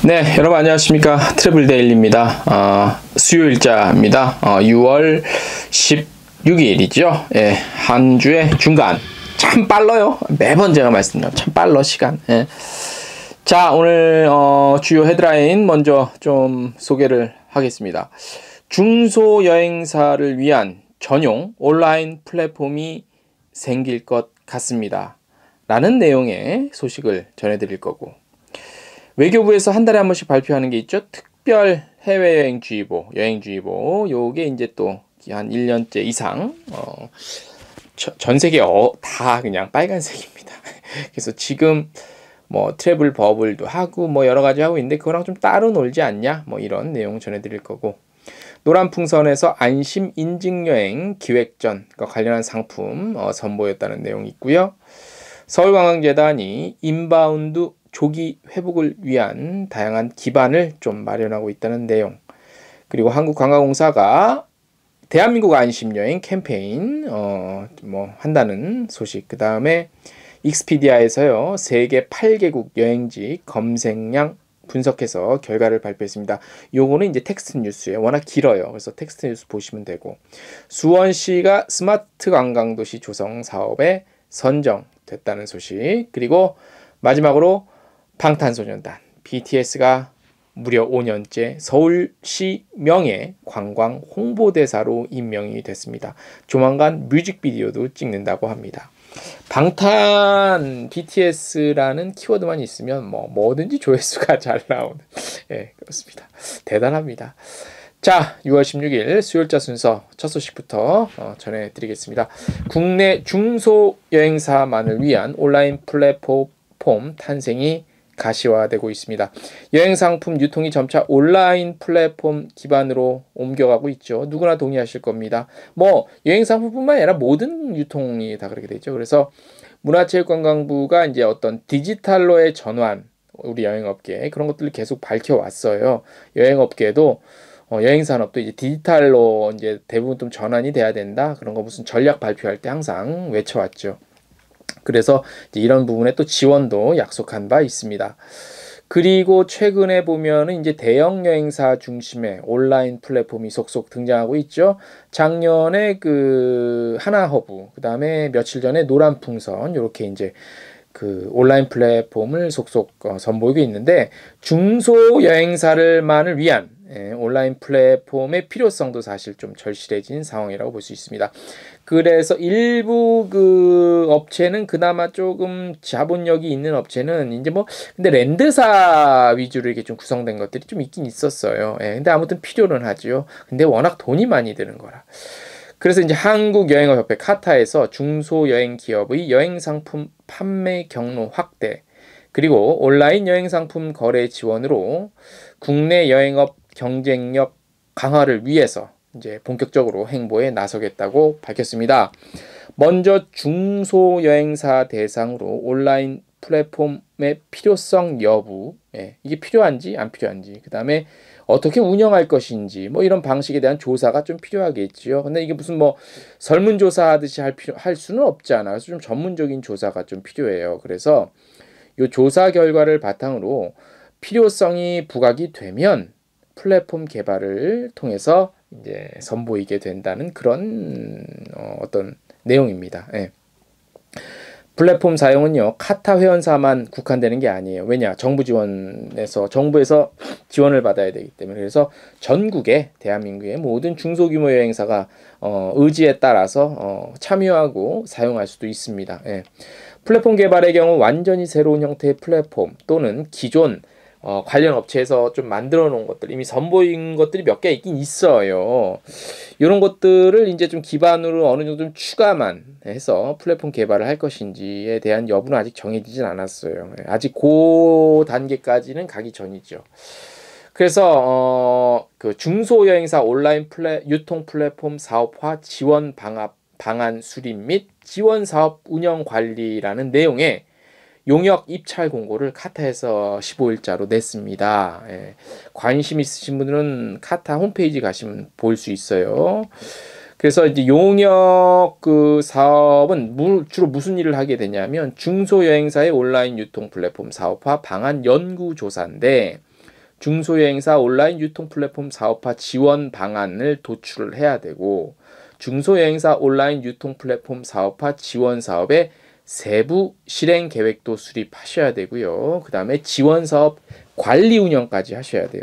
네, 여러분 안녕하십니까. 트래블 데일리입니다. 수요일자입니다. 6월 16일이죠. 예, 한 주의 중간. 참 빨라요. 매번 제가 말씀드려요. 참 빨라, 시간. 예. 자, 오늘 주요 헤드라인 먼저 좀 소개를 하겠습니다. 중소여행사를 위한 전용 온라인 플랫폼이 생길 것 같습니다. 라는 내용의 소식을 전해드릴 거고, 외교부에서 한 달에 한 번씩 발표하는 게 있죠. 특별 해외여행주의보, 여행주의보. 요게 이제 또 한 1년째 이상 전 세계 다 그냥 빨간색입니다. 그래서 지금 뭐 트래블 버블도 하고 뭐 여러 가지 하고 있는데 그거랑 좀 따로 놀지 않냐? 뭐 이런 내용 전해드릴 거고, 노란풍선에서 안심 인증여행 기획전과 관련한 상품 선보였다는 내용이 있고요. 서울관광재단이 인바운드 조기 회복을 위한 다양한 기반을 좀 마련하고 있다는 내용, 그리고 한국관광공사가 대한민국 안심여행 캠페인 뭐 한다는 소식, 그 다음에 익스피디아에서요 세계 8개국 여행지 검색량 분석해서 결과를 발표했습니다. 요거는 이제 텍스트 뉴스예요. 워낙 길어요. 그래서 텍스트 뉴스 보시면 되고, 수원시가 스마트 관광도시 조성 사업에 선정됐다는 소식, 그리고 마지막으로 방탄소년단 BTS가 무려 5년째 서울시 명예 관광 홍보대사로 임명이 됐습니다. 조만간 뮤직비디오도 찍는다고 합니다. 방탄 BTS라는 키워드만 있으면 뭐든지 조회수가 잘 나오는, 예, 그렇습니다. 대단합니다. 자, 6월 16일 수요일자 순서 첫 소식부터 전해드리겠습니다. 국내 중소여행사만을 위한 온라인 플랫폼 탄생이 가시화되고 있습니다. 여행상품 유통이 점차 온라인 플랫폼 기반으로 옮겨가고 있죠. 누구나 동의하실 겁니다. 뭐 여행상품뿐만 아니라 모든 유통이 다 그렇게 되죠. 그래서 문화체육관광부가 이제 어떤 디지털로의 전환, 우리 여행업계 그런 것들을 계속 밝혀왔어요. 여행업계도 여행산업도 이제 디지털로 이제 대부분 좀 전환이 돼야 된다. 그런 거 무슨 전략 발표할 때 항상 외쳐왔죠. 그래서 이제 이런 부분에 또 지원도 약속한 바 있습니다. 그리고 최근에 보면은 이제 대형 여행사 중심의 온라인 플랫폼이 속속 등장하고 있죠. 작년에 그 하나허브, 그 다음에 며칠 전에 노란풍선, 이렇게 이제 그 온라인 플랫폼을 속속 선보이고 있는데, 중소 여행사를만을 위한 온라인 플랫폼의 필요성도 사실 좀 절실해진 상황이라고 볼 수 있습니다. 그래서 일부 그 업체는 그나마 조금 자본력이 있는 업체는 이제 뭐 근데 랜드사 위주로 이렇게 좀 구성된 것들이 좀 있긴 있었어요. 예, 근데 아무튼 필요는 하죠. 근데 워낙 돈이 많이 드는 거라. 그래서 이제 한국여행업협회 카타에서 중소여행 기업의 여행상품 판매 경로 확대, 그리고 온라인 여행상품 거래 지원으로 국내 여행업 경쟁력 강화를 위해서 이제 본격적으로 행보에 나서겠다고 밝혔습니다. 먼저 중소여행사 대상으로 온라인 플랫폼의 필요성 여부, 이게 필요한지 안 필요한지, 그 다음에 어떻게 운영할 것인지, 뭐 이런 방식에 대한 조사가 좀 필요하겠지요. 근데 이게 무슨 뭐 설문조사 하듯이 할 수는 없잖아. 그래서 좀 전문적인 조사가 좀 필요해요. 그래서 이 조사 결과를 바탕으로 필요성이 부각이 되면 플랫폼 개발을 통해서 이제 선보이게 된다는 그런 어떤 내용입니다. 예. 플랫폼 사용은요, 카타 회원사만 국한되는 게 아니에요. 왜냐? 정부에서 지원을 받아야 되기 때문에. 그래서 전국의 대한민국의 모든 중소규모 여행사가 의지에 따라서 참여하고 사용할 수도 있습니다. 예. 플랫폼 개발의 경우 완전히 새로운 형태의 플랫폼 또는 기존 관련 업체에서 좀 만들어 놓은 것들, 이미 선보인 것들이 몇 개 있긴 있어요. 이런 것들을 이제 좀 기반으로 어느 정도 좀 추가만 해서 플랫폼 개발을 할 것인지에 대한 여부는 아직 정해지진 않았어요. 아직 그 단계까지는 가기 전이죠. 그래서 그 중소여행사 온라인 유통 플랫폼 사업화 지원 방안 수립 및 지원 사업 운영 관리라는 내용의 용역 입찰 공고를 카타에서 15일자로 냈습니다. 예. 관심 있으신 분들은 카타 홈페이지 가시면 볼 수 있어요. 그래서 이제 용역 그 사업은 주로 무슨 일을 하게 되냐면 중소여행사의 온라인 유통 플랫폼 사업화 방안 연구 조사인데, 중소여행사 온라인 유통 플랫폼 사업화 지원 방안을 도출을 해야 되고 중소여행사 온라인 유통 플랫폼 사업화 지원 사업의 세부 실행 계획도 수립하셔야 되고요. 그 다음에 지원 사업 관리 운영까지 하셔야 돼요.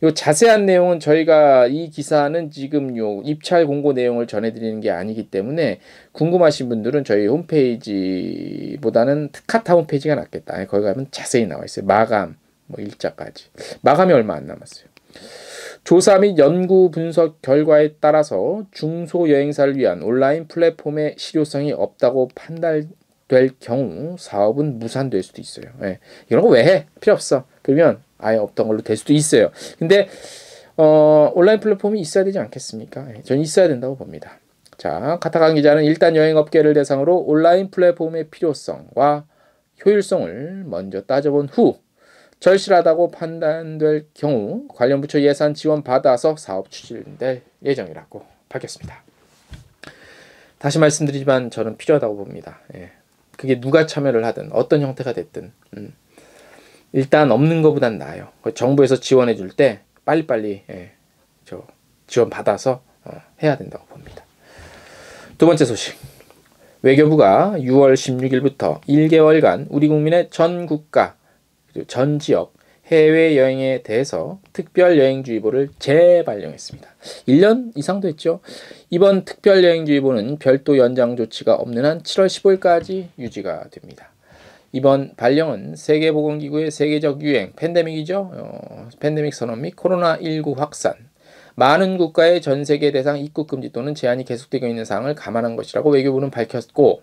요 자세한 내용은 저희가 이 기사는 지금 요 입찰 공고 내용을 전해드리는 게 아니기 때문에 궁금하신 분들은 저희 홈페이지보다는 카타 홈페이지가 낫겠다. 거기 가면 자세히 나와 있어요. 마감, 뭐 일자까지. 마감이 얼마 안 남았어요. 조사 및 연구 분석 결과에 따라서 중소여행사를 위한 온라인 플랫폼의 실효성이 없다고 판단될 경우 사업은 무산될 수도 있어요. 예. 이런 거 왜 해? 필요 없어. 그러면 아예 없던 걸로 될 수도 있어요. 근데 온라인 플랫폼이 있어야 되지 않겠습니까? 예. 저는 있어야 된다고 봅니다. 자, 카타강 기자는 일단 여행업계를 대상으로 온라인 플랫폼의 필요성과 효율성을 먼저 따져본 후 절실하다고 판단될 경우 관련 부처 예산 지원 받아서 사업 추진될 예정이라고 밝혔습니다. 다시 말씀드리지만 저는 필요하다고 봅니다. 예. 그게 누가 참여를 하든 어떤 형태가 됐든 일단 없는 것보단 나아요. 정부에서 지원해 줄 때 빨리빨리 지원 받아서 해야 된다고 봅니다. 두 번째 소식. 외교부가 6월 16일부터 1개월간 우리 국민의 전 국가 전 지역 해외여행에 대해서 특별여행주의보를 재발령했습니다. 1년 이상도 했죠. 이번 특별여행주의보는 별도 연장 조치가 없는 한 7월 15일까지 유지가 됩니다. 이번 발령은 세계보건기구의 세계적 유행, 팬데믹이죠. 팬데믹 선언 및 코로나19 확산, 많은 국가의 전세계 대상 입국 금지 또는 제한이 계속되고 있는 사항을 감안한 것이라고 외교부는 밝혔고,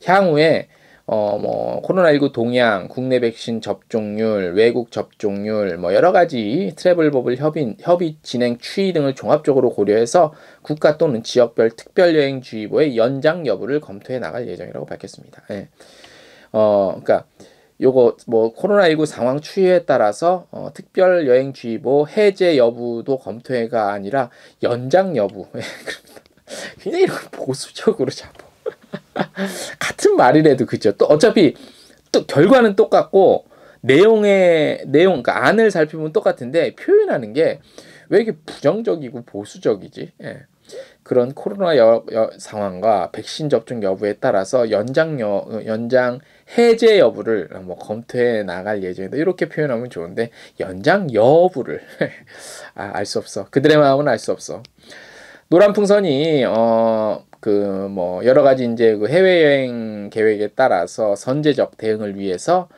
향후에 코로나19 동향, 국내 백신 접종률, 외국 접종률, 여러 가지 트래블 버블 협의 진행 추이 등을 종합적으로 고려해서 국가 또는 지역별 특별여행주의보의 연장 여부를 검토해 나갈 예정이라고 밝혔습니다. 예. 그러니까 요거 코로나19 상황 추이에 따라서 특별여행주의보 해제 여부도 검토해가 아니라 연장 여부. 굉장히 이런 보수적으로 잡아. 같은 말이라도 그죠. 또 어차피 또 결과는 똑같고 그러니까 안을 살피면 똑같은데 표현하는 게 왜 이렇게 부정적이고 보수적이지? 예. 그런 코로나 상황과 백신 접종 여부에 따라서 연장 해제 여부를 검토해 나갈 예정이다. 이렇게 표현하면 좋은데 연장 여부를 알 수 없어. 그들의 마음은 알 수 없어. 노란풍선이 여러 가지 이제 그 해외여행 계획에 따라서 선제적 대응을 위해서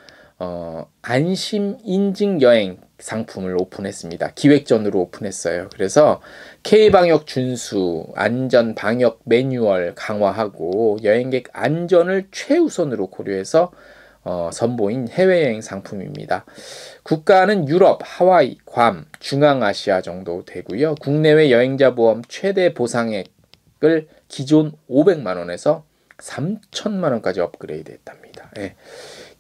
안심 인증 여행 상품을 오픈했습니다. 기획전으로 오픈했어요. 그래서 K방역 준수, 안전 방역 매뉴얼 강화하고 여행객 안전을 최우선으로 고려해서 선보인 해외여행 상품입니다. 국가는 유럽, 하와이, 괌, 중앙아시아 정도 되고요. 국내외 여행자 보험 최대 보상액을 기존 500만 원에서 3천만 원까지 업그레이드 했답니다. 예.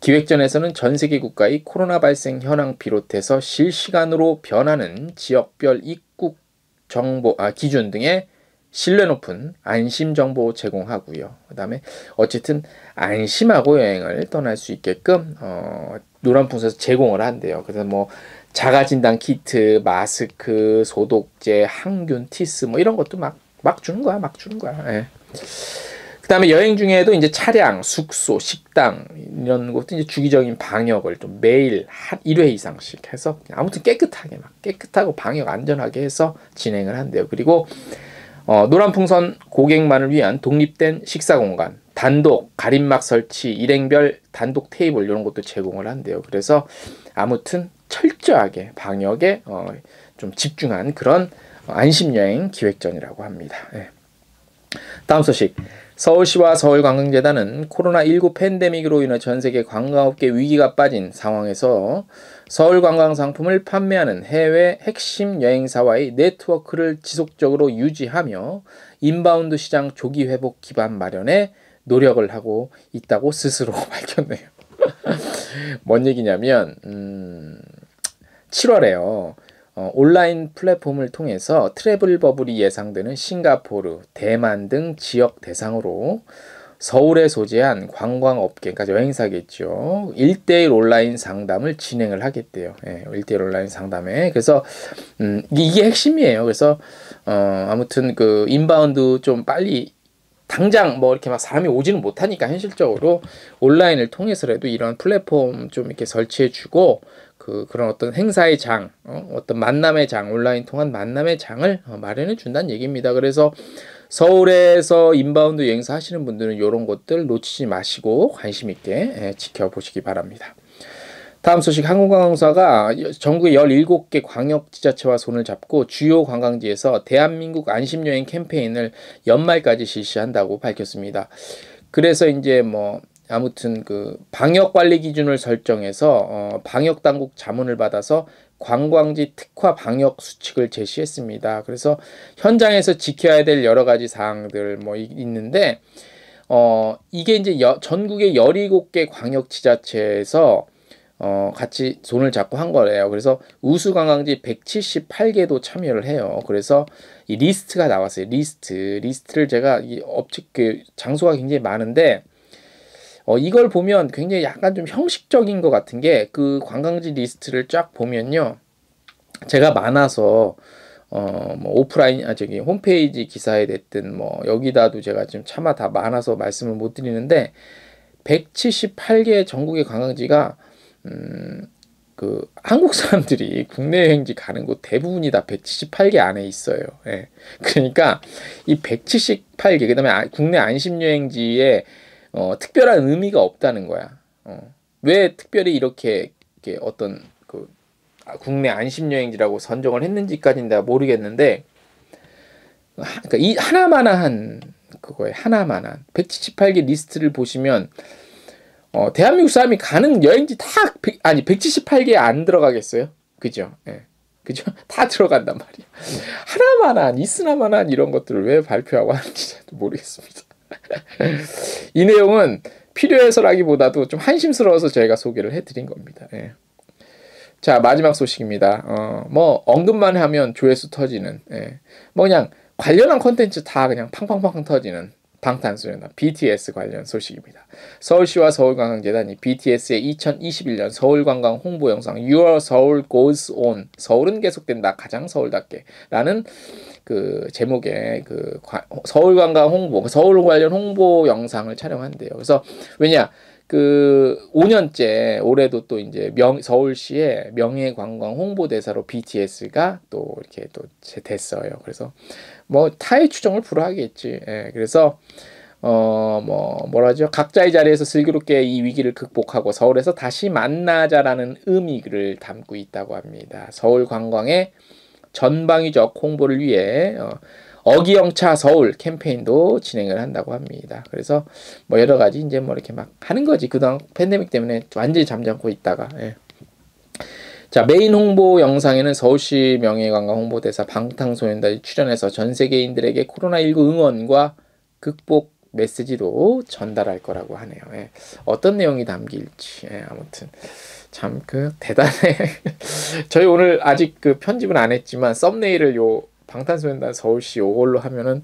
기획전에서는 전 세계 국가의 코로나 발생 현황 비롯해서 실시간으로 변하는 지역별 입국 정보 기준 등의 신뢰 높은 안심 정보 제공하고요. 그다음에 어쨌든 안심하고 여행을 떠날 수 있게끔 노란풍선에서 제공을 한대요. 그래서 자가 진단 키트, 마스크, 소독제, 항균, 티스 이런 것도 막 주는 거야. 예. 그다음에 여행 중에도 이제 차량, 숙소, 식당 이런 것도 이제 주기적인 방역을 좀 매일 한 1회 이상씩 해서 아무튼 깨끗하고 방역 안전하게 해서 진행을 한대요. 그리고 노란풍선 고객만을 위한 독립된 식사 공간, 단독 가림막 설치, 일행별 단독 테이블 이런 것도 제공을 한대요. 그래서 아무튼 철저하게 방역에 좀 집중한 그런 안심여행 기획전이라고 합니다. 네. 다음 소식. 서울시와 서울관광재단은 코로나19 팬데믹으로 인해 전세계 관광업계 위기가 빠진 상황에서 서울관광상품을 판매하는 해외 핵심 여행사와의 네트워크를 지속적으로 유지하며 인바운드 시장 조기 회복 기반 마련에 노력을 하고 있다고 스스로 밝혔네요. 뭔 얘기냐면 7월에요. 온라인 플랫폼을 통해서 트래블 버블이 예상되는 싱가포르, 대만 등 지역 대상으로 서울에 소재한 관광업계, 그러니까 여행사겠죠. 1대1 온라인 상담을 진행을 하겠대요. 예, 1대1 온라인 상담에. 그래서 이게 핵심이에요. 그래서 아무튼 그 인바운드 좀 빨리 당장 뭐 이렇게 막 사람이 오지는 못하니까 현실적으로 온라인을 통해서라도 이런 플랫폼 좀 이렇게 설치해주고 그런 어떤 행사의 장, 어떤 만남의 장, 온라인 통한 만남의 장을 마련해 준다는 얘기입니다. 그래서 서울에서 인바운드 여행사 하시는 분들은 이런 것들 놓치지 마시고 관심 있게 지켜보시기 바랍니다. 다음 소식, 한국관광사가 전국의 17개 광역지자체와 손을 잡고 주요 관광지에서 대한민국 안심여행 캠페인을 연말까지 실시한다고 밝혔습니다. 그래서 이제 뭐 아무튼 그 방역관리 기준을 설정해서 방역당국 자문을 받아서 관광지 특화 방역 수칙을 제시했습니다. 그래서 현장에서 지켜야 될 여러 가지 사항들 뭐 있는데 이게 이제 전국의 17개 광역지자체에서 같이 손을 잡고 한 거래요. 그래서 우수 관광지 178개도 참여를 해요. 그래서 이 리스트가 나왔어요. 리스트를 제가 그 장소가 굉장히 많은데 이걸 보면 굉장히 약간 좀 형식적인 것 같은 게 그 관광지 리스트를 쫙 보면요. 제가 많아서 뭐 오프라인 저기 홈페이지 기사에 됐든 뭐 여기다도 제가 지금 차마 다 많아서 말씀을 못 드리는데 178개 전국의 관광지가 그 한국 사람들이 국내 여행지 가는 곳 대부분이 다 178개 안에 있어요. 예. 그러니까 이 178개 그다음에 국내 안심 여행지에 특별한 의미가 없다는 거야. 왜 특별히 이렇게 어떤 그 국내 안심 여행지라고 선정을 했는지까지는 내가 모르겠는데, 그러니까 이 하나만한 그거에 하나만한 178개 리스트를 보시면 대한민국 사람이 가는 여행지 다 178개에 안 들어가겠어요? 그죠? 예. 그죠? 다 들어간단 말이야. 하나만한 있으나만한 이런 것들을 왜 발표하고 하는지 모르겠습니다. 이 내용은 필요해서라기보다도 좀 한심스러워서 저희가 소개를 해드린 겁니다. 예. 자, 마지막 소식입니다. 뭐 언급만 하면 조회수 터지는, 뭐 그냥 관련한 콘텐츠 다 그냥 팡팡팡 터지는 방탄소년단 BTS 관련 소식입니다. 서울시와 서울관광재단이 BTS의 2021년 서울관광 홍보 영상 Your Seoul Goes On, 서울은 계속된다 가장 서울답게 라는 그 제목의 그 서울관광 홍보, 서울 관련 홍보 영상을 촬영한대요. 그래서 왜냐 그 5년째 올해도 또 이제 서울시의 명예관광 홍보대사로 BTS가 또 이렇게 또 됐어요. 그래서 뭐 타의 추종을 불허하겠지. 예, 그래서 뭐라죠? 각자의 자리에서 슬기롭게 이 위기를 극복하고 서울에서 다시 만나자라는 의미를 담고 있다고 합니다. 서울 관광의 전방위적 홍보를 위해 어기영차 서울 캠페인도 진행을 한다고 합니다. 그래서 뭐 여러 가지 이제 뭐 이렇게 막 하는 거지. 그동안 팬데믹 때문에 완전히 잠잠고 있다가. 예. 자, 메인 홍보 영상에는 서울시 명예관광 홍보대사 방탄소년단이 출연해서 전 세계인들에게 코로나19 응원과 극복 메시지도 전달할 거라고 하네요. 예. 어떤 내용이 담길지. 예, 아무튼 참 그 대단해. 저희 오늘 아직 그 편집은 안 했지만 썸네일을 요 방탄소년단 서울시 요걸로 하면은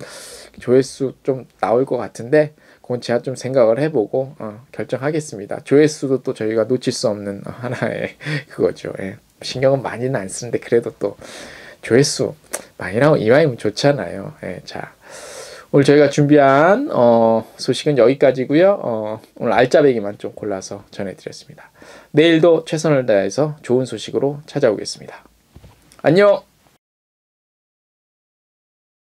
조회수 좀 나올 것 같은데 그건 제가 좀 생각을 해보고 결정하겠습니다. 조회수도 또 저희가 놓칠 수 없는 하나의 그거죠. 예. 신경은 많이는 안 쓰는데 그래도 또 조회수 많이 나오면 이왕이면 좋잖아요. 예. 자, 오늘 저희가 준비한 소식은 여기까지고요. 오늘 알짜배기만 좀 골라서 전해드렸습니다. 내일도 최선을 다해서 좋은 소식으로 찾아오겠습니다. 안녕.